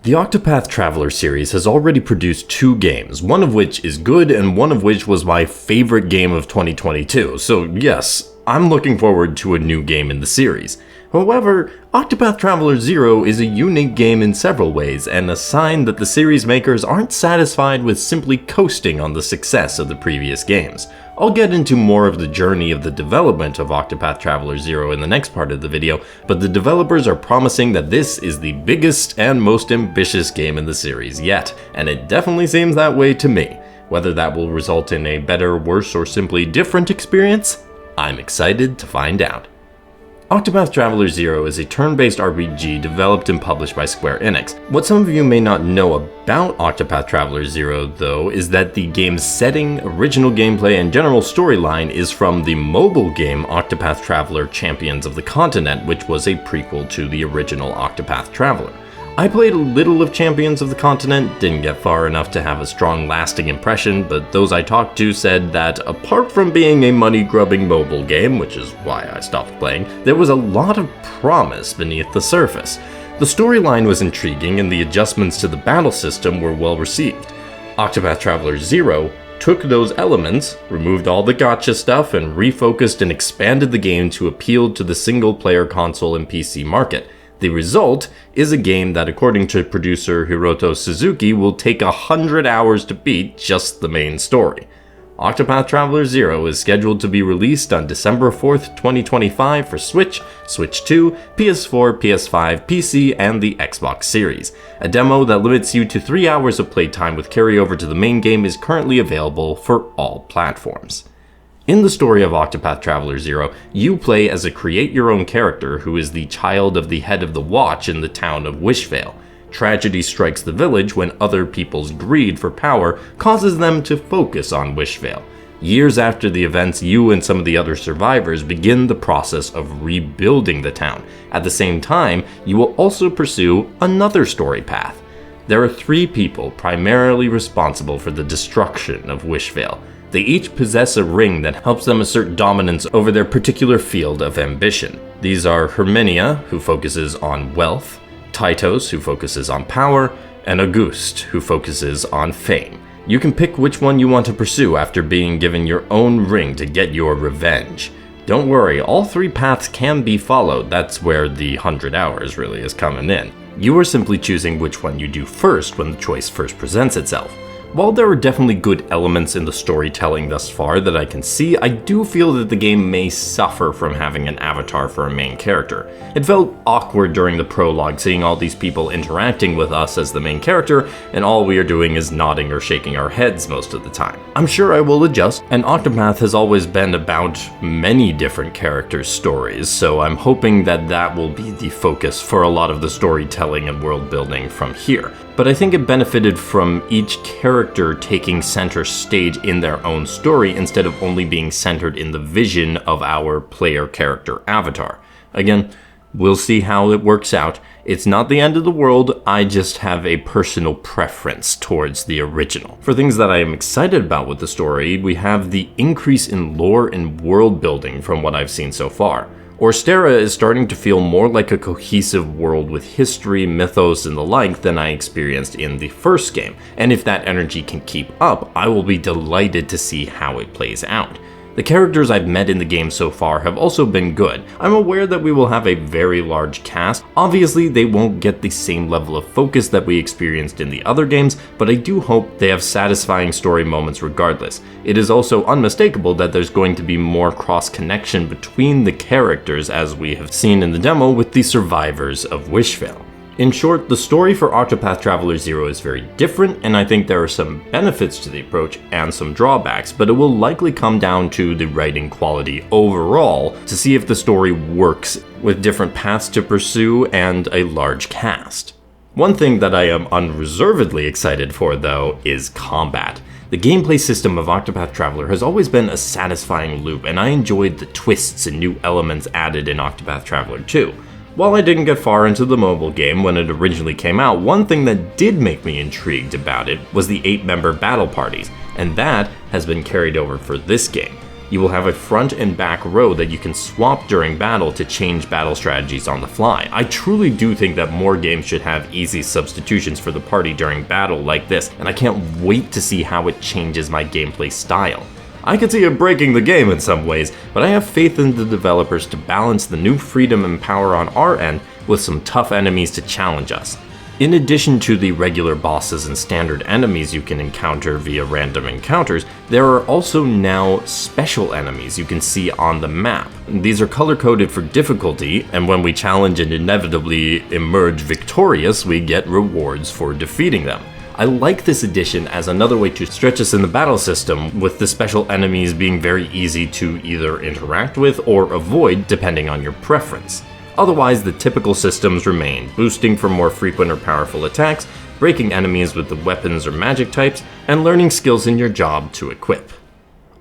The Octopath Traveler series has already produced 2 games, one of which is good and one of which was my favorite game of 2022, so yes, I'm looking forward to a new game in the series. However, Octopath Traveler 0 is a unique game in several ways, and a sign that the series makers aren't satisfied with simply coasting on the success of the previous games. I'll get into more of the journey of the development of Octopath Traveler 0 in the next part of the video, but the developers are promising that this is the biggest and most ambitious game in the series yet, and it definitely seems that way to me. Whether that will result in a better, worse, or simply different experience, I'm excited to find out. Octopath Traveler 0 is a turn-based RPG developed and published by Square Enix. What some of you may not know about Octopath Traveler 0, though, is that the game's setting, original gameplay, and general storyline is from the mobile game Octopath Traveler Champions of the Continent, which was a prequel to the original Octopath Traveler. I played a little of Champions of the Continent, didn't get far enough to have a strong lasting impression, but those I talked to said that apart from being a money-grubbing mobile game, which is why I stopped playing, there was a lot of promise beneath the surface. The storyline was intriguing and the adjustments to the battle system were well received. Octopath Traveler 0 took those elements, removed all the gacha stuff, and refocused and expanded the game to appeal to the single-player console and PC market. The result is a game that, according to producer Hiroto Suzuki, will take 100 hours to beat just the main story. Octopath Traveler 0 is scheduled to be released on December 4th, 2025 for Switch, Switch 2, PS4, PS5, PC, and the Xbox Series. A demo that limits you to 3 hours of playtime with carryover to the main game is currently available for all platforms. In the story of Octopath Traveler 0, you play as a create-your-own character who is the child of the head of the watch in the town of Wishvale. Tragedy strikes the village when other people's greed for power causes them to focus on Wishvale. Years after the events, you and some of the other survivors begin the process of rebuilding the town. At the same time, you will also pursue another story path. There are 3 people primarily responsible for the destruction of Wishvale. They each possess a ring that helps them assert dominance over their particular field of ambition. These are Herminia, who focuses on wealth, Titos, who focuses on power, and Auguste, who focuses on fame. You can pick which one you want to pursue after being given your own ring to get your revenge. Don't worry, all 3 paths can be followed. That's where the 100 hours really is coming in. You are simply choosing which one you do first when the choice first presents itself. While there are definitely good elements in the storytelling thus far that I can see, I do feel that the game may suffer from having an avatar for a main character. It felt awkward during the prologue seeing all these people interacting with us as the main character, and all we are doing is nodding or shaking our heads most of the time. I'm sure I will adjust, and Octopath has always been about many different characters' stories, so I'm hoping that that will be the focus for a lot of the storytelling and world building from here. But I think it benefited from each character taking center stage in their own story instead of only being centered in the vision of our player character avatar. Again, we'll see how it works out. It's not the end of the world, I just have a personal preference towards the original. For things that I am excited about with the story, we have the increase in lore and world building from what I've seen so far. Orstera is starting to feel more like a cohesive world with history, mythos, and the like than I experienced in the first game, and if that energy can keep up, I will be delighted to see how it plays out. The characters I've met in the game so far have also been good. I'm aware that we will have a very large cast. Obviously, they won't get the same level of focus that we experienced in the other games, but I do hope they have satisfying story moments regardless. It is also unmistakable that there's going to be more cross-connection between the characters as we have seen in the demo with the survivors of Wishvale. In short, the story for Octopath Traveler 0 is very different, and I think there are some benefits to the approach and some drawbacks, but it will likely come down to the writing quality overall to see if the story works with different paths to pursue and a large cast. One thing that I am unreservedly excited for, though, is combat. The gameplay system of Octopath Traveler has always been a satisfying loop, and I enjoyed the twists and new elements added in Octopath Traveler 2. While I didn't get far into the mobile game when it originally came out, one thing that did make me intrigued about it was the 8-member battle parties, and that has been carried over for this game. You will have a front and back row that you can swap during battle to change battle strategies on the fly. I truly do think that more games should have easy substitutions for the party during battle like this, and I can't wait to see how it changes my gameplay style. I could see it breaking the game in some ways, but I have faith in the developers to balance the new freedom and power on our end with some tough enemies to challenge us. In addition to the regular bosses and standard enemies you can encounter via random encounters, there are also now special enemies you can see on the map. These are color-coded for difficulty, and when we challenge and inevitably emerge victorious, we get rewards for defeating them. I like this addition as another way to stretch us in the battle system, with the special enemies being very easy to either interact with or avoid depending on your preference. Otherwise, the typical systems remain, boosting for more frequent or powerful attacks, breaking enemies with the weapons or magic types, and learning skills in your job to equip.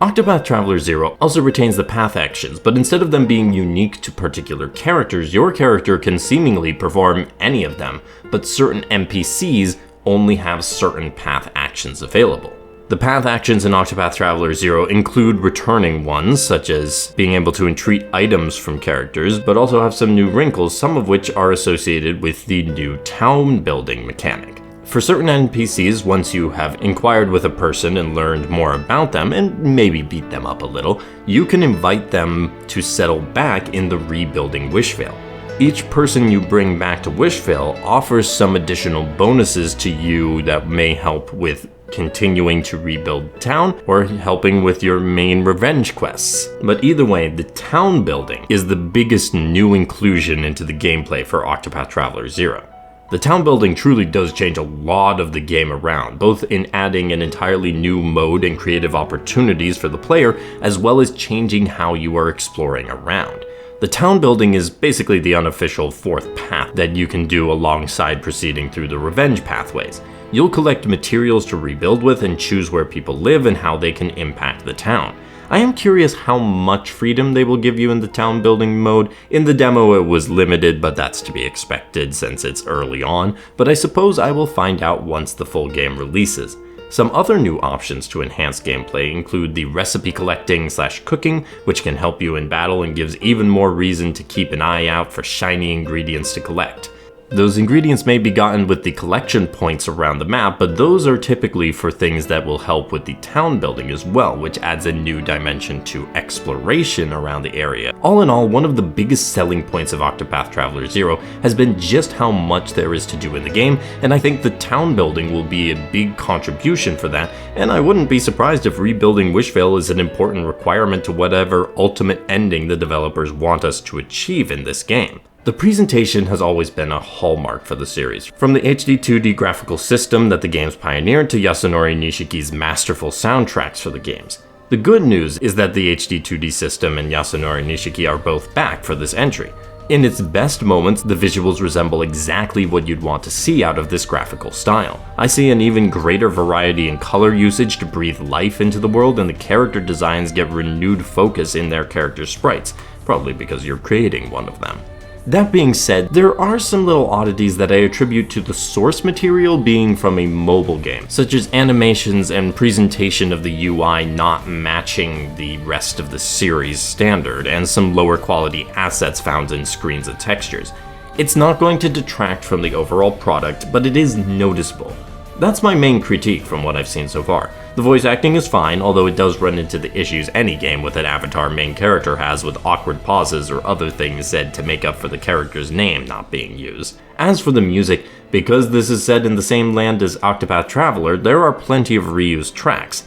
Octopath Traveler 0 also retains the path actions, but instead of them being unique to particular characters, your character can seemingly perform any of them, but certain NPCs only have certain path actions available. The path actions in Octopath Traveler 0 include returning ones, such as being able to entreat items from characters, but also have some new wrinkles, some of which are associated with the new town building mechanic. For certain NPCs, once you have inquired with a person and learned more about them, and maybe beat them up a little, you can invite them to settle back in the rebuilding Wishvale. Each person you bring back to Wishvale offers some additional bonuses to you that may help with continuing to rebuild town or helping with your main revenge quests. But either way, the town building is the biggest new inclusion into the gameplay for Octopath Traveler 0. The town building truly does change a lot of the game around, both in adding an entirely new mode and creative opportunities for the player, as well as changing how you are exploring around. The town building is basically the unofficial fourth path that you can do alongside proceeding through the revenge pathways. You'll collect materials to rebuild with and choose where people live and how they can impact the town. I am curious how much freedom they will give you in the town building mode. In the demo it was limited, but that's to be expected since it's early on, but I suppose I will find out once the full game releases. Some other new options to enhance gameplay include the recipe collecting/cooking, which can help you in battle and gives even more reason to keep an eye out for shiny ingredients to collect. Those ingredients may be gotten with the collection points around the map, but those are typically for things that will help with the town building as well, which adds a new dimension to exploration around the area. All in all, one of the biggest selling points of Octopath Traveler 0 has been just how much there is to do in the game, and I think the town building will be a big contribution for that, and I wouldn't be surprised if rebuilding Wishvale is an important requirement to whatever ultimate ending the developers want us to achieve in this game. The presentation has always been a hallmark for the series, from the HD 2D graphical system that the games pioneered to Yasunori Nishiki's masterful soundtracks for the games. The good news is that the HD 2D system and Yasunori Nishiki are both back for this entry. In its best moments, the visuals resemble exactly what you'd want to see out of this graphical style. I see an even greater variety in color usage to breathe life into the world, and the character designs get renewed focus in their character sprites, probably because you're creating one of them. That being said, there are some little oddities that I attribute to the source material being from a mobile game, such as animations and presentation of the UI not matching the rest of the series standard, and some lower quality assets found in screens and textures. It's not going to detract from the overall product, but it is noticeable. That's my main critique from what I've seen so far. The voice acting is fine, although it does run into the issues any game with an avatar main character has with awkward pauses or other things said to make up for the character's name not being used. As for the music, because this is set in the same land as Octopath Traveler, there are plenty of reused tracks.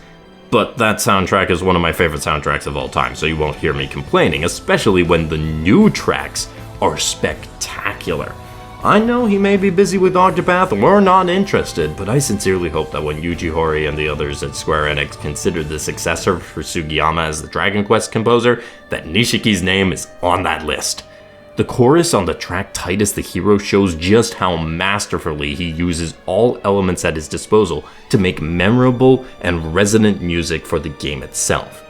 But that soundtrack is one of my favorite soundtracks of all time, so you won't hear me complaining, especially when the new tracks are spectacular. I know he may be busy with Octopath or not interested, but I sincerely hope that when Yuji Horii and the others at Square Enix consider the successor for Sugiyama as the Dragon Quest composer, that Nishiki's name is on that list. The chorus on the track Titus the Hero shows just how masterfully he uses all elements at his disposal to make memorable and resonant music for the game itself.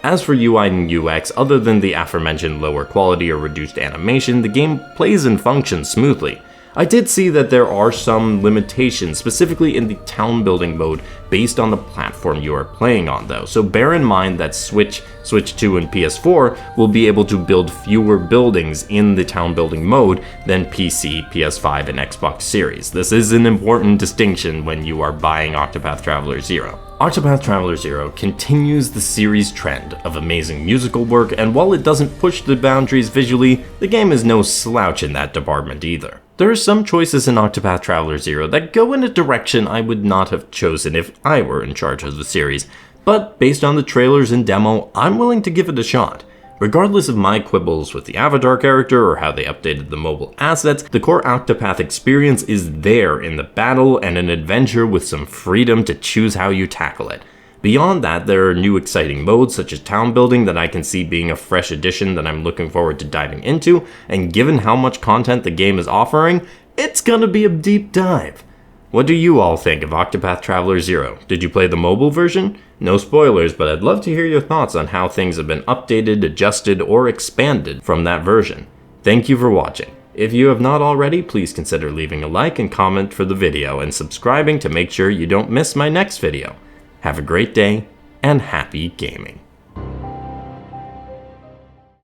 As for UI and UX, other than the aforementioned lower quality or reduced animation, the game plays and functions smoothly. I did see that there are some limitations, specifically in the town building mode, based on the platform you are playing on though, so bear in mind that Switch 2, and PS4 will be able to build fewer buildings in the town building mode than PC, PS5, and Xbox Series. This is an important distinction when you are buying Octopath Traveler 0. Octopath Traveler 0 continues the series' trend of amazing musical work, and while it doesn't push the boundaries visually, the game is no slouch in that department either. There are some choices in Octopath Traveler 0 that go in a direction I would not have chosen if I were in charge of the series, but based on the trailers and demo, I'm willing to give it a shot. Regardless of my quibbles with the Avatar character or how they updated the mobile assets, the core Octopath experience is there in the battle and an adventure with some freedom to choose how you tackle it. Beyond that, there are new exciting modes such as town building that I can see being a fresh addition that I'm looking forward to diving into, and given how much content the game is offering, it's gonna be a deep dive. What do you all think of Octopath Traveler 0? Did you play the mobile version? No spoilers, but I'd love to hear your thoughts on how things have been updated, adjusted, or expanded from that version. Thank you for watching. If you have not already, please consider leaving a like and comment for the video and subscribing to make sure you don't miss my next video. Have a great day, and happy gaming.